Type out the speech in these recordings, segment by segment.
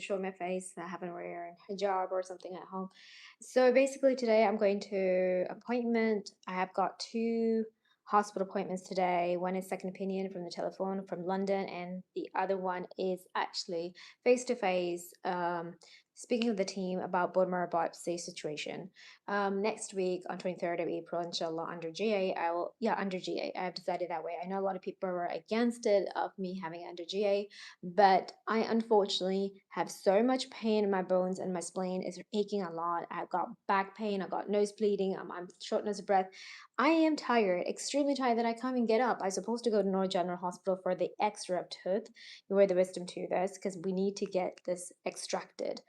show my face. I haven't wearing hijab or something at home. So basically today I'm going to appointment. I have got two hospital appointments today. One is second opinion from the telephone from London, and the other one is actually face to face. Speaking of the team about bone marrow biopsy situation. Next week on 23rd of April, inshallah, under GA, I will, yeah, under GA. I've decided that way. I know a lot of people were against it of me having it under GA, but I unfortunately have so much pain in my bones, and my spleen is aching a lot. I've got back pain, I've got nose bleeding, I'm shortness of breath. I am tired, extremely tired that I can't even get up. I'm supposed to go to North General Hospital for the extra tooth, where the wisdom tooth is, because we need to get this extracted.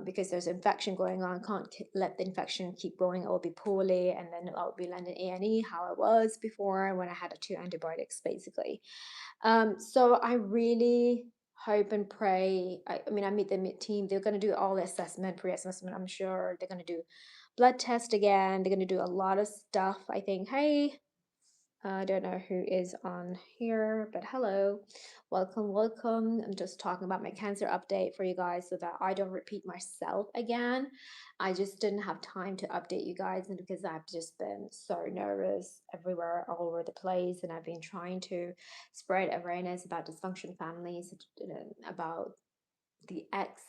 Because there's infection going on, can't let the infection keep growing. I will be poorly, and then I'll be landing A&E how I was before when I had two antibiotics, basically. So I really hope and pray. I mean, I meet the team. They're going to do all the assessment, pre-assessment. I'm sure they're going to do blood test again. They're going to do a lot of stuff. I think. Hey, I don't know who is on here, but hello, welcome, welcome. I'm just talking about my cancer update for you guys so that I don't repeat myself again. I just didn't have time to update you guys, and because I've just been so nervous everywhere, all over the place, and I've been trying to spread awareness about dysfunction families, about the ex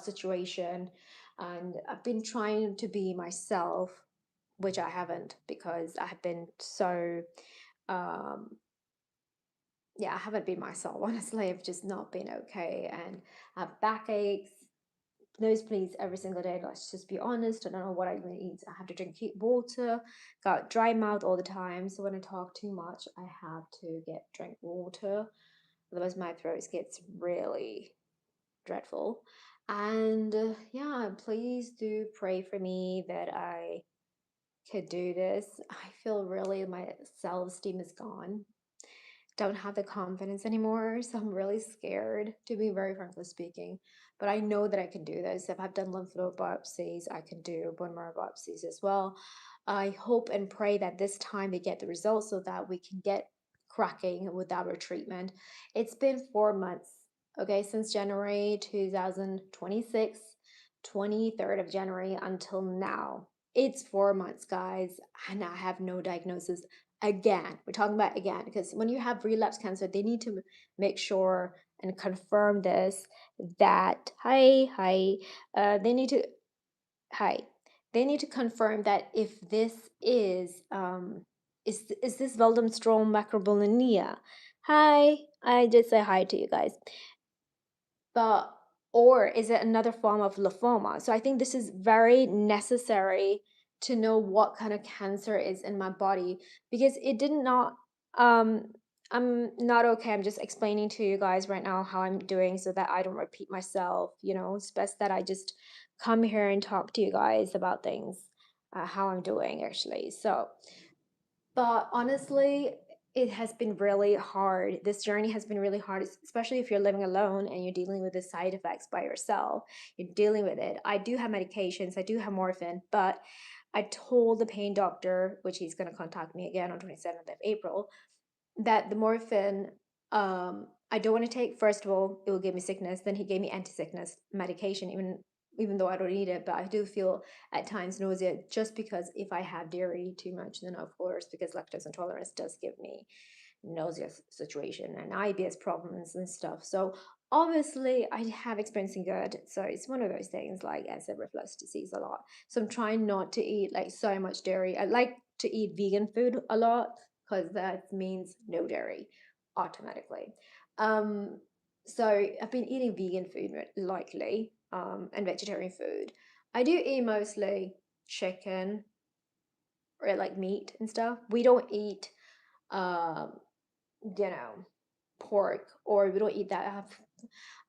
situation, and I've been trying to be myself, which I haven't, because I have been so um yeah, I haven't been myself. Honestly, I've just not been okay, and I have backaches, nosebleeds every single day. Let's just be honest. I don't know what I'm gonna eat. I have to drink heat water, got dry mouth all the time. So when I talk too much, I have to drink water. Otherwise my throat gets really dreadful. And yeah, please do pray for me that I could do this. I feel really, my self-esteem is gone, don't have the confidence anymore. So I'm really scared, to be very frankly speaking. But I know that I can do this. If I've done lymph node biopsies, I can do bone marrow biopsies as well. I hope and pray that this time we get the results so that we can get cracking with our treatment. It's been 4 months, okay, since January 2026, 23rd of January until now. It's 4 months, guys, and I have no diagnosis again. We're talking about again, because when you have relapse cancer, they need to make sure and confirm this, that they need to hi they need to confirm that if this is this Waldenstrom macrobulinemia. Hi, I did say hi to you guys. But or is it another form of lymphoma? So I think this is very necessary to know what kind of cancer is in my body, because it did not um I'm not okay. I'm just explaining to you guys right now how I'm doing so that I don't repeat myself. It's best that I just come here and talk to you guys about things, how I'm doing actually. So but honestly, it has been really hard. This journey has been really hard, especially if you're living alone and you're dealing with the side effects by yourself. You're dealing with it. I do have medications, I do have morphine, but I told the pain doctor, which he's going to contact me again on 27th of April, that the morphine, I don't want to take. First of all, it will give me sickness. Then he gave me anti-sickness medication, even though I don't need it, but I do feel at times nausea, just because if I have dairy too much, then of course, because lactose intolerance does give me nausea situation and IBS problems and stuff. So obviously I have experiencing good. So it's one of those things like acid reflux disease a lot. So I'm trying not to eat like so much dairy. I like to eat vegan food a lot, because that means no dairy automatically. Um, so I've been eating vegan food lately, and vegetarian food. I do eat mostly chicken or like meat and stuff. We don't eat, um, you know, pork, or we don't eat that.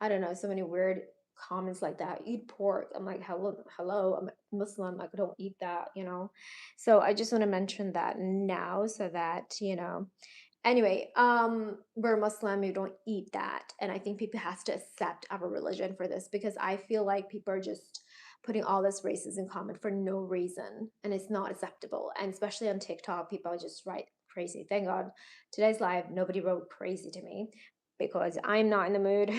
I don't know, so many weird comments like that. Eat pork. I'm like, hello, I'm Muslim. I don't eat that. So I just want to mention that now so that, anyway, we're Muslim, we don't eat that. And I think people has to accept our religion for this, because I feel like people are just putting all this races in common for no reason, and it's not acceptable. And especially on TikTok, people just write crazy. Thank God today's live, nobody wrote crazy to me. because I'm not in the mood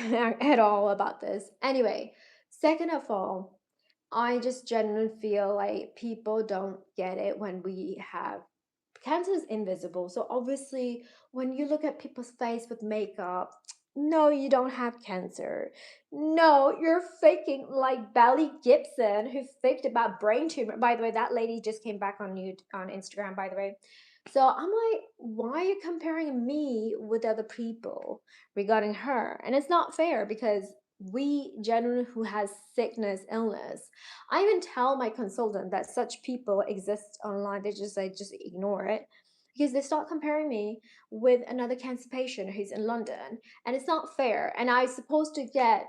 at all about this. Anyway, second of all, I just genuinely feel like people don't get it when we have cancer is invisible. So obviously, when you look at people's face with makeup, no, you don't have cancer. No, you're faking like Belly Gibson, who faked about brain tumor. By the way, that lady just came back on on Instagram, by the way. So I'm like, why are you comparing me with other people regarding her? And it's not fair because we genuinely who has sickness, illness. I even tell my consultant that such people exist online. They just like just ignore it because they start comparing me with another cancer patient who's in London, and it's not fair. And I supposed to get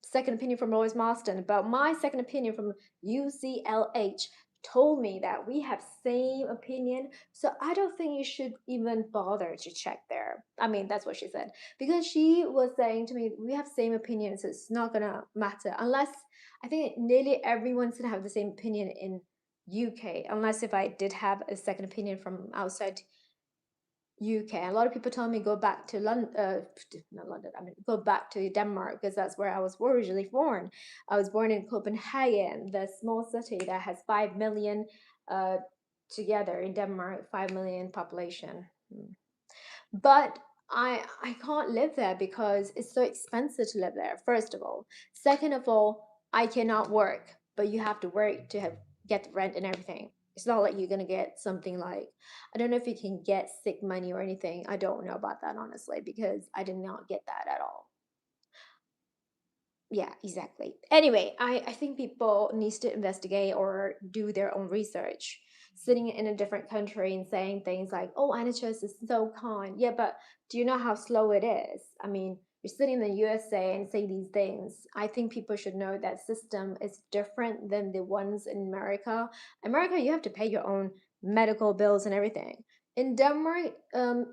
second opinion from Lois Marston, but my second opinion from UCLH told me that we have same opinion, so I don't think you should even bother to check there. I mean, that's what she said, because she was saying to me we have same opinion, so it's not gonna matter unless I think nearly everyone's gonna have the same opinion in UK, unless if I did have a second opinion from outside UK. A lot of people tell me go back to London, not London. I mean, go back to Denmark because that's where I was originally born. I was born in Copenhagen, the small city that has 5 million uh, together in Denmark, 5 million population. But I can't live there because it's so expensive to live there. First of all, second of all, I cannot work, but you have to work to have get the rent and everything. It's not like you're gonna get something like I don't know if you can get sick money or anything. I don't know about that honestly because I did not get that at all. Yeah, exactly. Anyway, I think people needs to investigate or do their own research. Sitting in a different country and saying things like, "Oh, NHS is so kind." Yeah, but do you know how slow it is? I mean, you're sitting in the USA and say these things. I think people should know that system is different than the ones in America. America, you have to pay your own medical bills and everything. In Denmark,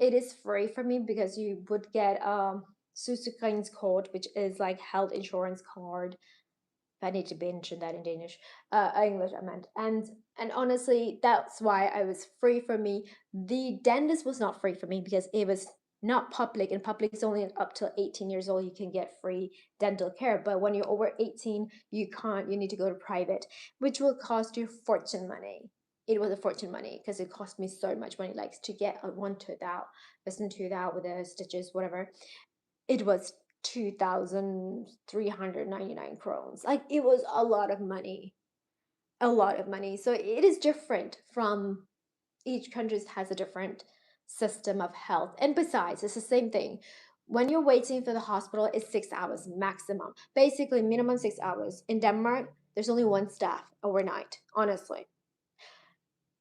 it is free for me because you would get Sygesikringens card, which is like health insurance card. I need to mention that in Danish, English I meant, and honestly, that's why I was free for me. The dentist was not free for me because it was not public, and public is only up to 18 years old. You can get free dental care, but when you're over 18, you can't. You need to go to private, which will cost you fortune money. It was a fortune money because it cost me so much money, like to get a one tooth out, wisdom tooth out with the stitches, whatever it was 2,399 crowns. Like it was a lot of money, a lot of money. So it is different from each country has a different system of health. And besides, it's the same thing. When you're waiting for the hospital, it's 6 hours maximum. Basically, minimum 6 hours. In Denmark, there's only one staff overnight, honestly.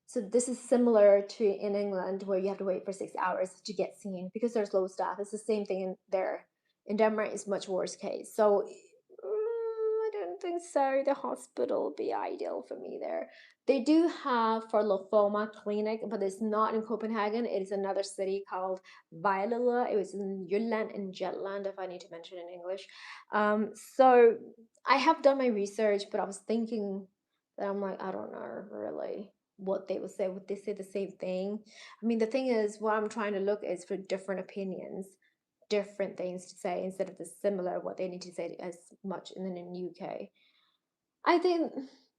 So this is similar to in England where you have to wait for 6 hours to get seen because there's low staff. It's the same thing in there. In Denmark, it's much worse case. So I don't think so. The hospital would be ideal for me there. They do have for lymphoma clinic, but it's not in Copenhagen. It is another city called Vejle. It was in Jutland and Jutland, if I need to mention in English. So I have done my research, but I was thinking that I'm like, I don't know really what they would say. Would they say the same thing? I mean, the thing is, what I'm trying to look is for different opinions, different things to say instead of the similar what they need to say as much in UK. I think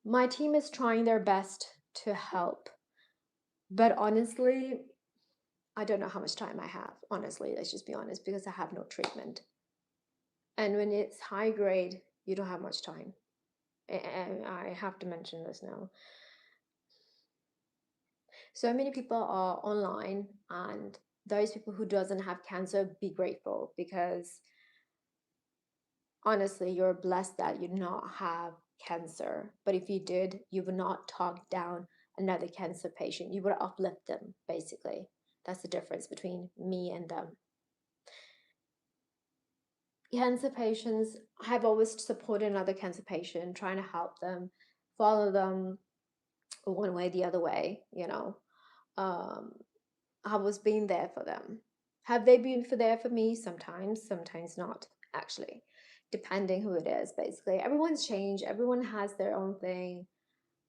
my team is trying their best to help, but honestly, I don't know how much time I have. Honestly, let's just be honest, because I have no treatment. And when it's high grade, you don't have much time. And I have to mention this now. So many people are online, and those people who doesn't have cancer, be grateful because honestly, you're blessed that you do not have cancer. But if you did, you would not talk down another cancer patient. You would uplift them, basically. That's the difference between me and them. Cancer patients, I've always supported another cancer patient, trying to help them, follow them one way, the other way, you know. Um, I was being there for them. Have they been for there for me? Sometimes, sometimes not, actually, depending who it is, basically. Everyone's changed, everyone has their own thing.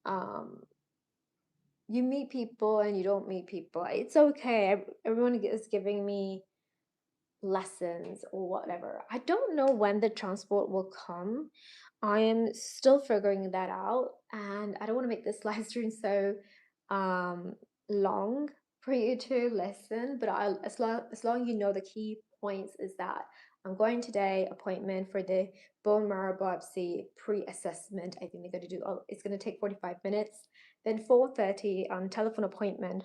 Um, you meet people and you don't meet people. It's okay. Everyone is giving me lessons or whatever. I don't know when the transport will come. I am still figuring that out, and I don't want to make this live stream so um long for you to listen, but I'll as long you know the key points is that I'm going today, appointment for the bone marrow biopsy pre-assessment. I think they're going to do, oh, it's going to take 45 minutes. Then 4:30 telephone appointment.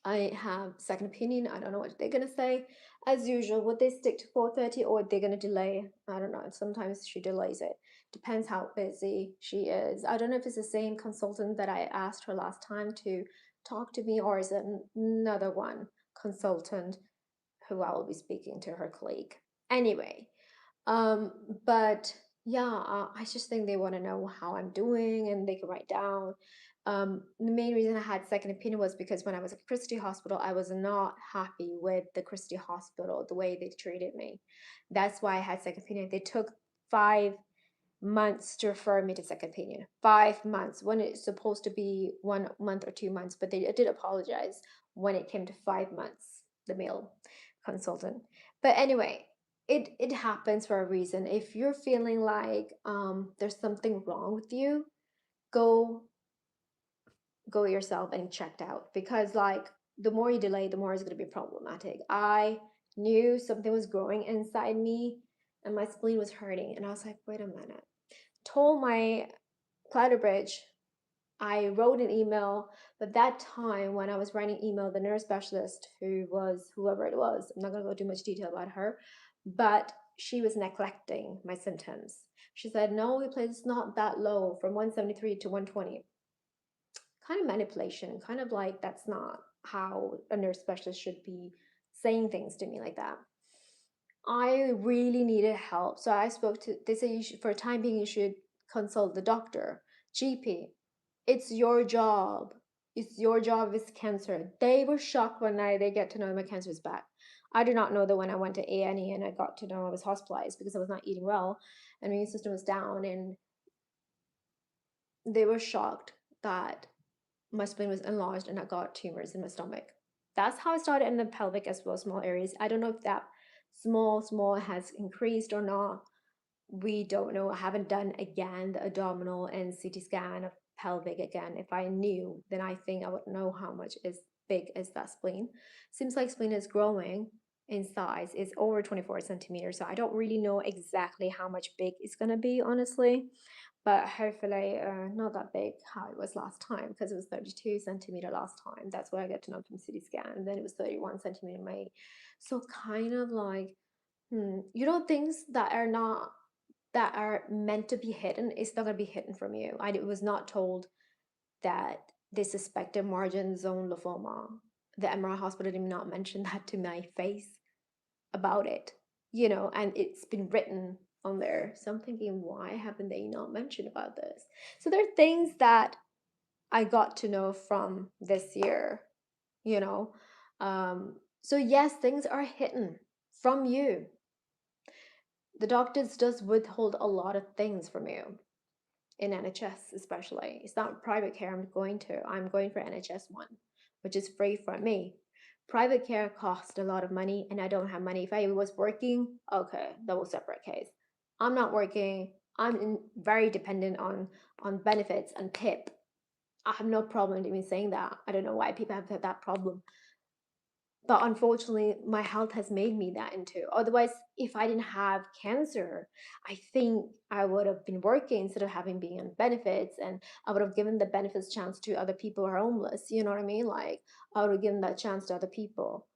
I have second opinion. I don't know what they're gonna say. As usual, would they stick to 4:30 or they're gonna delay? I don't know. Sometimes she delays it. Depends how busy she is. I don't know if it's the same consultant that I asked her last time to talk to me, or is it another one consultant who I will be speaking to, her colleague. Anyway, um, but yeah, I just think they want to know how I'm doing and they can write down. The main reason I had second opinion was because when I was at Christie Hospital, I was not happy with the Christie Hospital, the way they treated me. That's why I had second opinion. They took 5 months to refer me to second opinion. 5 months when it's supposed to be 1 month or 2 months, but they did apologize when it came to 5 months, the male consultant. But anyway, it happens for a reason. If you're feeling like there's something wrong with you, go go yourself and checked out, because like the more you delay, the more it's going to be problematic. I knew something was growing inside me and my spleen was hurting, and I was like, wait a minute. Told my Clatterbridge, I wrote an email, but that time when I was writing email, the nurse specialist, who was whoever it was, I'm not gonna go too much detail about her, but she was neglecting my symptoms. She said, no, your platelet's not that low, from 173 to 120. Kind of manipulation, kind of like that's not how a nurse specialist should be saying things to me like that. I really needed help. So I spoke to, they say you should, for a time being, you should consult the doctor, GP. It's your job. It's your job with cancer. They were shocked when they get to know my cancer is back. I did not know that when I went to A&E and I got to know I was hospitalized because I was not eating well and my immune system was down, and they were shocked that my spleen was enlarged and I got tumors in my stomach. That's how I started in the pelvic as well, small areas. I don't know if that small has increased or not. We don't know. I haven't done again the abdominal and CT scan of pelvic again. If I knew, then I think I would know how much is big is that spleen. Seems like spleen is growing in size. It's over 24 centimeters. So I don't really know exactly how much big it's gonna be, honestly. But hopefully not that big how it was last time, because it was 32 centimeter last time. That's what I get to know from CT scan. And then it was 31 centimeter in May. So kind of like, things that are meant to be hidden, it's not going to be hidden from you. I was not told that they suspected margin zone lymphoma. The MRI hospital did not mention that to my face about it, and it's been written on there. So I'm thinking, why haven't they not mentioned about this? So there are things that I got to know from this year, you know. So yes, things are hidden from you. The doctors does withhold a lot of things from you in NHS, especially. It's not private care I'm going to. I'm going for NHS one, which is free for me. Private care costs a lot of money, and I don't have money. If I was working, okay, that was a separate case. I'm not working. I'm very dependent on benefits and PIP. I have no problem even saying that. I don't know why people have that problem. But unfortunately, my health has made me that into. Otherwise, if I didn't have cancer, I think I would have been working instead of having being on benefits, and I would have given the benefits chance to other people who are homeless. You know what I mean? Like I would have given that chance to other people.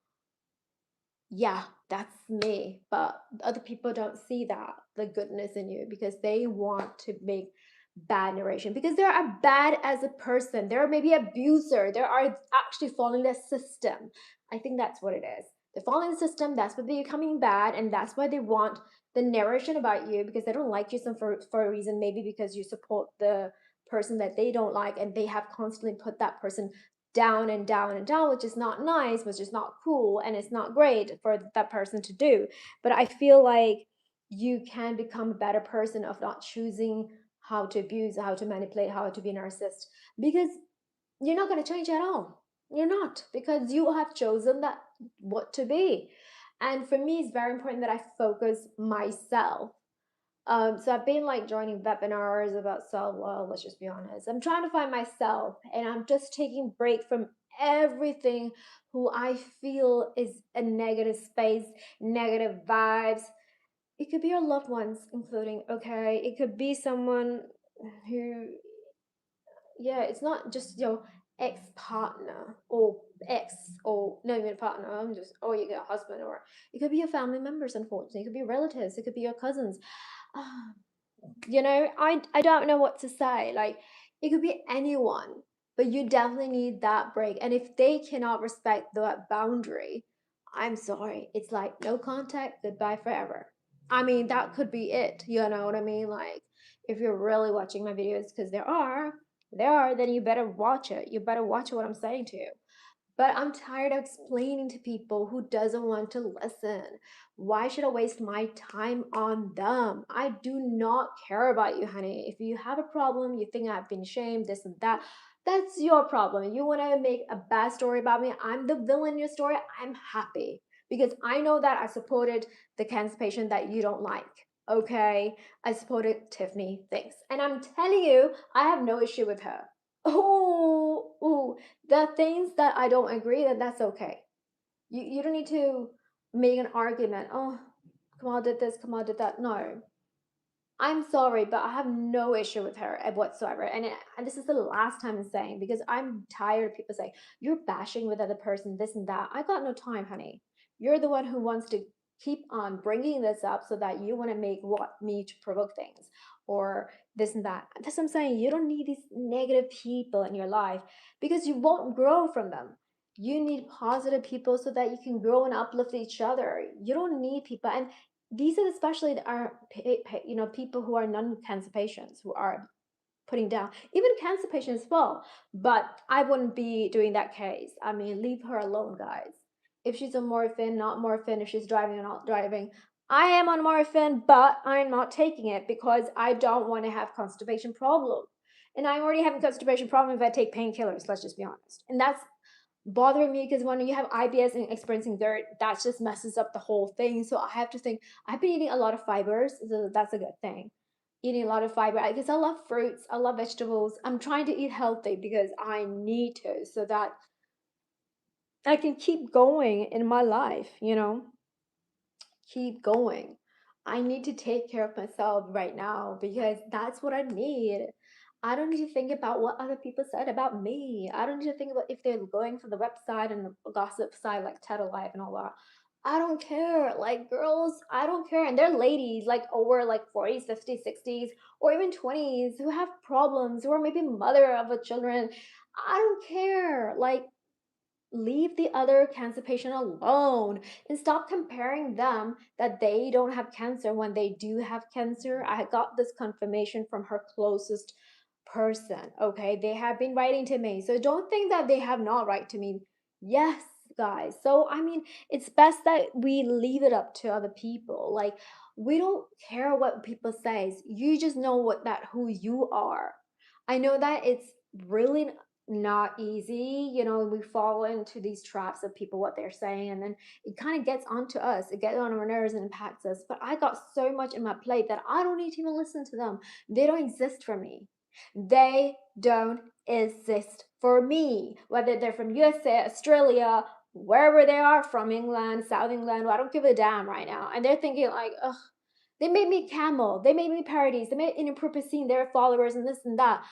Yeah, that's me. But other people don't see that, the goodness in you, because they want to make bad narration, because they are bad as a person. They're maybe abuser. They are actually following the system. I think that's what it is. They're following the system. That's why they're becoming bad, and that's why they want the narration about you, because they don't like you for a reason. Maybe because you support the person that they don't like, and they have constantly put that person down and down and down, which is not nice, which is not cool, and it's not great for that person to do. But I feel like you can become a better person of not choosing how to abuse, how to manipulate, how to be a narcissist, because you're not going to change at all. You're not, because you have chosen that what to be. And for me, it's very important that I focus myself. So I've been like joining webinars about self-love, let's just be honest. I'm trying to find myself and I'm just taking break from everything who I feel is a negative space, negative vibes. It could be your loved ones, including, okay, it could be someone who, yeah, it's not just your ex-partner or ex or not even partner, I'm just, or you get a husband, or it could be your family members, unfortunately, it could be relatives, it could be your cousins. Ah, I don't know what to say. Like, it could be anyone, but you definitely need that break. And if they cannot respect that boundary, I'm sorry. It's like no contact, goodbye forever. I mean, that could be it. You know what I mean? Like, if you're really watching my videos, because there are, then you better watch it. You better watch what I'm saying to you. But I'm tired of explaining to people who doesn't want to listen. Why should I waste my time on them? I do not care about you, honey. If you have a problem, you think I've been shamed, this and that, that's your problem. You want to make a bad story about me, I'm the villain in your story, I'm happy. Because I know that I supported the cancer patient that you don't like. Okay? I supported Tiffany. Thanks. And I'm telling you, I have no issue with her. Oh, ooh, the things that I don't agree, then that's okay. You don't need to make an argument. Oh, Kamal did this, Kamal did that. No, I'm sorry, but I have no issue with her whatsoever. And this is the last time I'm saying, because I'm tired of people saying you're bashing with other person, this and that. I got no time, honey. You're the one who wants to keep on bringing this up so that you want to make what me to provoke things or this and that. That's what I'm saying. You don't need these negative people in your life because you won't grow from them. You need positive people so that you can grow and uplift each other. You don't need people. And these are especially are people who are non-cancer patients who are putting down even cancer patients as well, but I wouldn't be doing that case. I mean, leave her alone, guys. If she's on morphine, not morphine, if she's driving or not driving, I am on morphine, but I'm not taking it because I don't want to have constipation problem, and I'm already having constipation problem if I take painkillers, let's just be honest. And that's bothering me because when you have IBS and experiencing GERD, that just messes up the whole thing. So I have to think, I've been eating a lot of fibers, so that's a good thing. Eating a lot of fiber because I love fruits, I love vegetables. I'm trying to eat healthy because I need to so that I can keep going in my life. Keep going. I need to take care of myself right now because that's what I need. I don't need to think about what other people said about me. I don't need to think about if they're going for the website and the gossip side like Title Life and all that. I don't care. Like girls, I don't care. And they're ladies like over like 40s, 50s, 60s, or even 20s who have problems, who are maybe mother of a children. I don't care. Like leave the other cancer patient alone and stop comparing them that they don't have cancer when they do have cancer. I got this confirmation from her closest person. Okay, they have been writing to me, so don't think that they have not write to me. Yes, guys. So I mean, it's best that we leave it up to other people. Like, we don't care what people says, you just know what that who you are. I know that it's really not easy. We fall into these traps of people, what they're saying, and then it kind of gets onto us. It gets on our nerves and impacts us. But I got so much in my plate that I don't need to even listen to them. They don't exist for me. They don't exist for me. Whether they're from USA, Australia, wherever they are from, England, South England, well, I don't give a damn right now. And they're thinking like, ugh, they made me camel. They made me parodies. They made inappropriate scene their followers and this and that.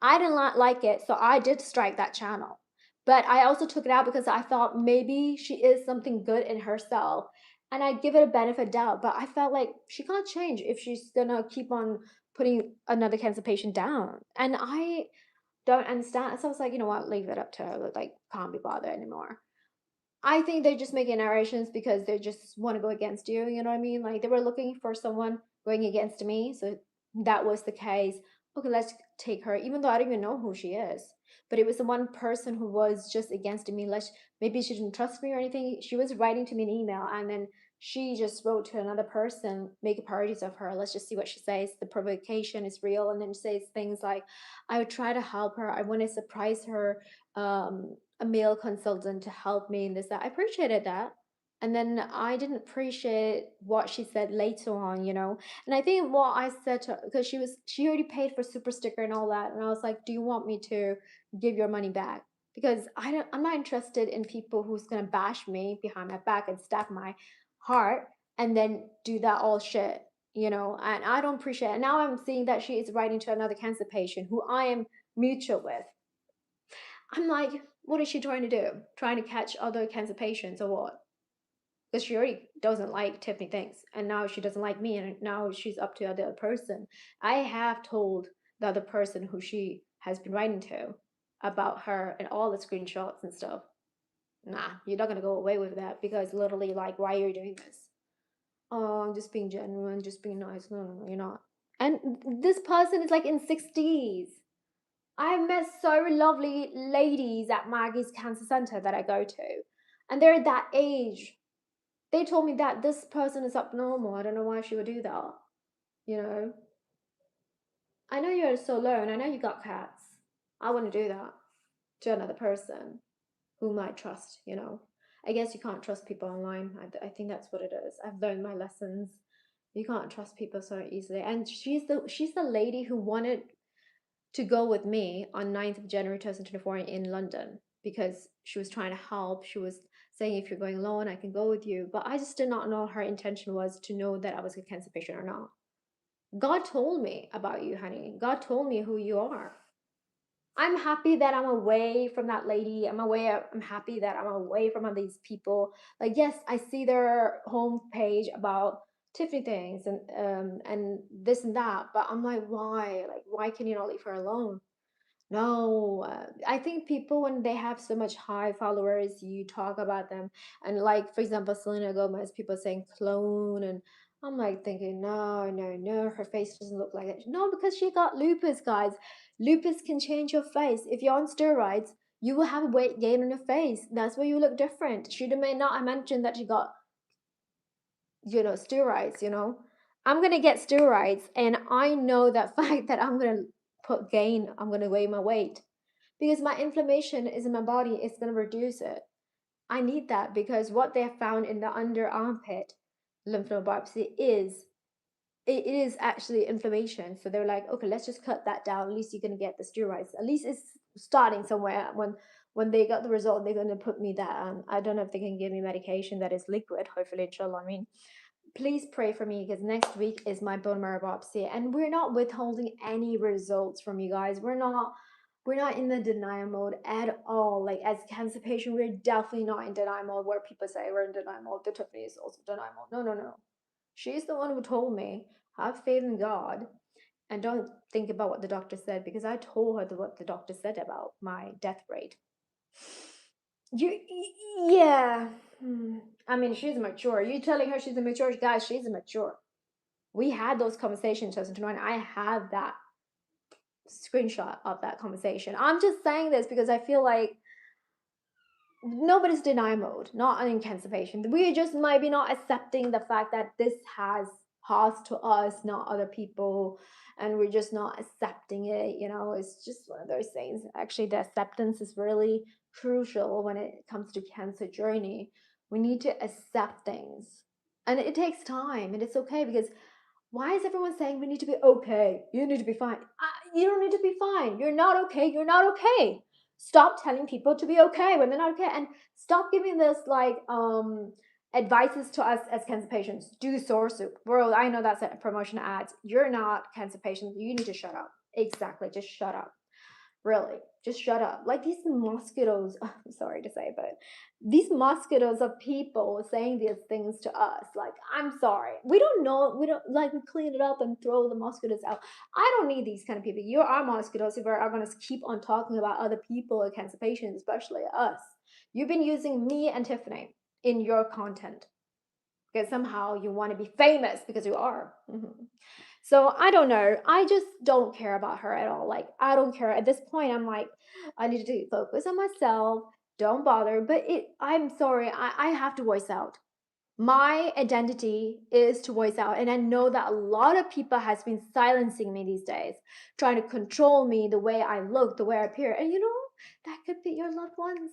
I did not like it, so I did strike that channel. But I also took it out because I thought maybe she is something good in herself. And I give it a benefit of doubt. But I felt like she can't change if she's gonna keep on putting another cancer patient down. And I don't understand. So I was like, you know what, leave it up to her. Like, can't be bothered anymore. I think they're just making narrations because they just want to go against you. You know what I mean? Like they were looking for someone going against me. So that was the case. Okay, let's take her, even though I don't even know who she is. But it was the one person who was just against me. Like maybe she didn't trust me or anything. She was writing to me an email and then she just wrote to another person, make parodies of her. Let's just see what she says. The provocation is real. And then she says things like, I would try to help her. I want to surprise her. A male consultant to help me in this, that. I appreciated that. And then I didn't appreciate what she said later on, you know. And I think what I said to her, because she already paid for super sticker and all that, and I was like, do you want me to give your money back? Because I'm not interested in people who's gonna bash me behind my back and stab my heart and then do that all shit, you know. And I don't appreciate it. And now I'm seeing that she is writing to another cancer patient who I am mutual with. I'm like, what is she trying to do? Trying to catch other cancer patients or what? Because she already doesn't like Tiffany things, and now she doesn't like me, and now she's up to the other person. I have told the other person who she has been writing to about her and all the screenshots and stuff. Nah, you're not gonna go away with that because literally, like, why are you doing this? Oh, I'm just being genuine, just being nice. No, no, no, you're not. And this person is like in 60s. I've met so lovely ladies at Maggie's Cancer Center that I go to, and they're that age. They told me that this person is abnormal. I don't know why she would do that. You know, I know you're so alone. I know you got cats. I wouldn't do that to another person whom I trust. You know, I guess you can't trust people online. I think that's what it is. I've learned my lessons. You can't trust people so easily. And she's the lady who wanted to go with me on 9th of January 2024 in London because she was trying to help. She was saying, if you're going alone, I can go with you. But I just did not know her intention was to know that I was a cancer patient or not. God told me about you, honey. God told me who you are. I'm happy that I'm away from that lady. I'm happy that I'm away from all these people. Like, yes, I see their homepage about Tiffany things and this and that, but I'm like, why? Like, why can you not leave her alone? No, I think people when they have so much high followers, you talk about them, and like for example, Selena Gomez, people saying clone, and I'm like thinking, no, no, no, her face doesn't look like it. No, because she got lupus, guys. Lupus can change your face. If you're on steroids, you will have weight gain on your face. That's why you look different. She may not have mentioned that she got, steroids. I'm gonna get steroids, and I know that fact that I'm gonna weigh my weight because my inflammation is in my body, it's going to reduce it. I need that because what they have found in the under armpit lymph node biopsy is actually inflammation. So they're like, okay, let's just cut that down. At least you're going to get the steroids. At least it's starting somewhere. When they got the result, they're going to put me that. I don't know if they can give me medication that is liquid. Hopefully, inshallah. I mean, please pray for me because next week is my bone marrow biopsy, and we're not withholding any results from you guys. We're not in the denial mode at all. Like as cancer patient, we're definitely not in denial mode where people say we're in denial mode. The Tiffany is also denial mode. No, no, no. She's the one who told me, have faith in God and don't think about what the doctor said because I told her what the doctor said about my death rate. You, yeah. I mean, she's mature. You telling her she's immature, guys? She's immature. We had those conversations in 2021. I have that screenshot of that conversation. I'm just saying this because I feel like nobody's denial mode, not in cancer patient. We just might be not accepting the fact that this has passed to us, not other people, and we're just not accepting it. It's just one of those things. Actually, the acceptance is really crucial when it comes to cancer journey. We need to accept things, and it takes time, and it's okay because why is everyone saying we need to be okay? You need to be fine. You don't need to be fine. You're not okay. You're not okay. Stop telling people to be okay when they're not okay, and stop giving this like advices to us as cancer patients. Do source soup, bro. I know that's a promotion ads. You're not cancer patients. You need to shut up. Exactly. Just shut up. Really, just shut up. Like these mosquitoes, I'm sorry to say, but these mosquitoes of people saying these things to us. Like, I'm sorry. We don't know. We don't like we clean it up and throw the mosquitoes out. I don't need these kind of people. You are mosquitoes if are going to keep on talking about other people and cancer patients, especially us. You've been using me and Tiffany in your content because somehow you want to be famous because you are. So I don't know. I just don't care about her at all. Like I don't care. At this point, I'm like, I need to focus on myself. Don't bother. But I'm sorry. I have to voice out. My identity is to voice out. And I know that a lot of people has been silencing me these days, trying to control me, the way I look, the way I appear. And that could be your loved ones.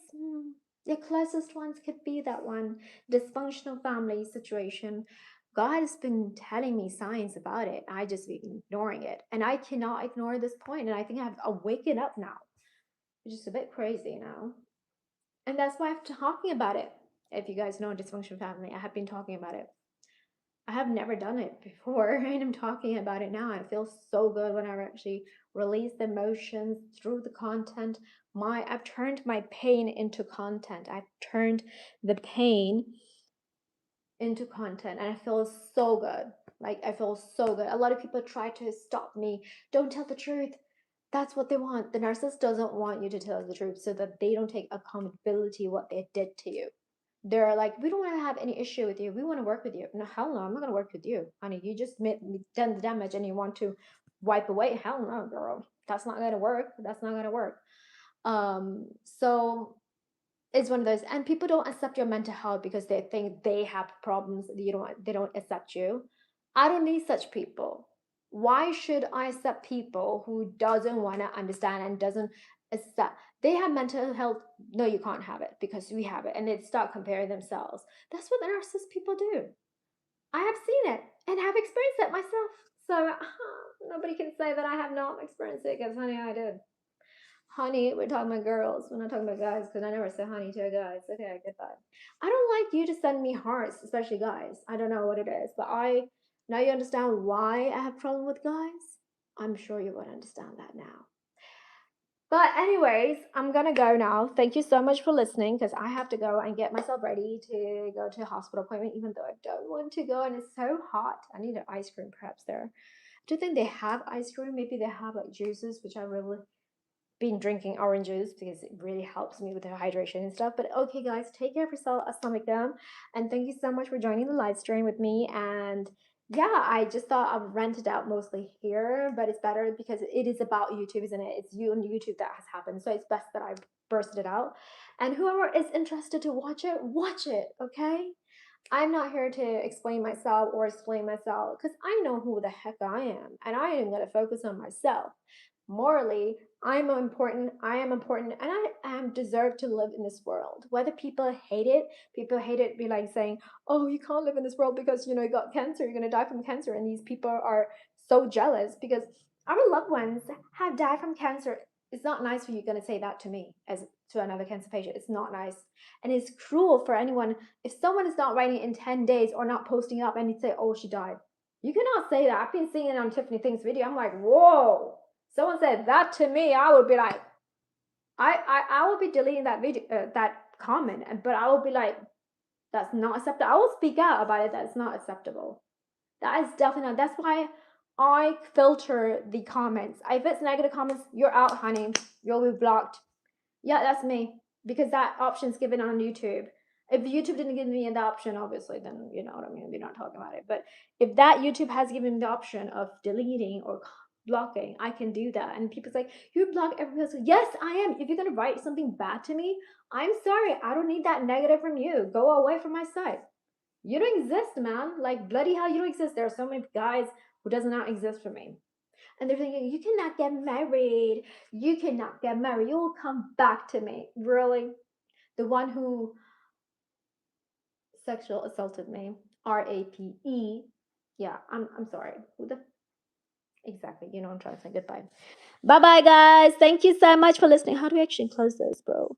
The closest ones could be that one dysfunctional family situation. God has been telling me signs about it. I just been ignoring it. And I cannot ignore this point. And I think I'm waking up now. It's just a bit crazy now. And that's why I'm talking about it. If you guys know dysfunctional family, I have been talking about it. I have never done it before, and I'm talking about it now. It feels so good when I actually release the emotions through the content. I've turned my pain into content. I've turned the pain into content, and it feels so good. Like, I feel so good. A lot of people try to stop me. Don't tell the truth. That's what they want. The narcissist doesn't want you to tell the truth so that they don't take accountability what they did to you. They're like, we don't want to have any issue with you. We want to work with you. No, hell no, I'm not going to work with you, honey. You just done the damage and you want to wipe away. Hell no, girl. That's not going to work. That's not going to work. So it's one of those, and people don't accept your mental health because they think they have problems. They don't accept you. I don't need such people. Why should I accept people who doesn't want to understand and doesn't accept they have mental health? No, you can't have it because we have it, and they start comparing themselves. That's what the narcissist people do. I have seen it and have experienced it myself. So nobody can say that I have not experienced it because, honey, I did. Honey, we're talking about girls. We're not talking about guys because I never say honey to a guy. It's okay, I get that. I don't like you to send me hearts, especially guys. I don't know what it is, but now you understand why I have problem with guys. I'm sure you would understand that now. But anyways, I'm gonna go now. Thank you so much for listening because I have to go and get myself ready to go to a hospital appointment, even though I don't want to go and it's so hot. I need an ice cream perhaps there. Do you think they have ice cream? Maybe they have like juices, which I really been drinking orange juice because it really helps me with the hydration and stuff. But okay, guys, take care of yourself. Assalamu alaikum. And thank you so much for joining the live stream with me. And yeah, I just thought I would rent it out mostly here, but it's better because it is about YouTube, isn't it? It's you and YouTube that has happened. So it's best that I burst it out. And whoever is interested to watch it, okay? I'm not here to explain myself or explain myself because I know who the heck I am and I am going to focus on myself. Morally, I am important, and I am deserved to live in this world. Whether people hate it, be like saying, oh, you can't live in this world because, you know, you got cancer, you're going to die from cancer. And these people are so jealous because our loved ones have died from cancer. It's not nice for you going to say that to me as to another cancer patient. It's not nice. And it's cruel for anyone. If someone is not writing in 10 days or not posting up and you say, oh, she died. You cannot say that. I've been seeing it on Tiffany Things video. I'm like, whoa. Someone said that to me, I would be like, I will be deleting that video, that comment, but I will be like, that's not acceptable. I will speak out about it. That's not acceptable. That is definitely not. That's why I filter the comments. If it's negative comments, you're out, honey. You'll be blocked. Yeah, that's me because that option's given on YouTube. If YouTube didn't give me the option, obviously, then you know what I mean. We're not talking about it. But if that YouTube has given me the option of deleting or blocking, I can do that. And people's like, you block every person. Yes, I am. If you're gonna write something bad to me, I'm sorry. I don't need that negative from you. Go away from my site. You don't exist, man. Like bloody hell, you don't exist. There are so many guys who does not exist for me. And they're thinking, you cannot get married. You cannot get married. You'll come back to me. Really? The one who sexual assaulted me. RAPE. Yeah, I'm sorry. Who the exactly, you know I'm trying to say. Goodbye. Bye bye guys. Thank you so much for listening. How do we actually close this, bro?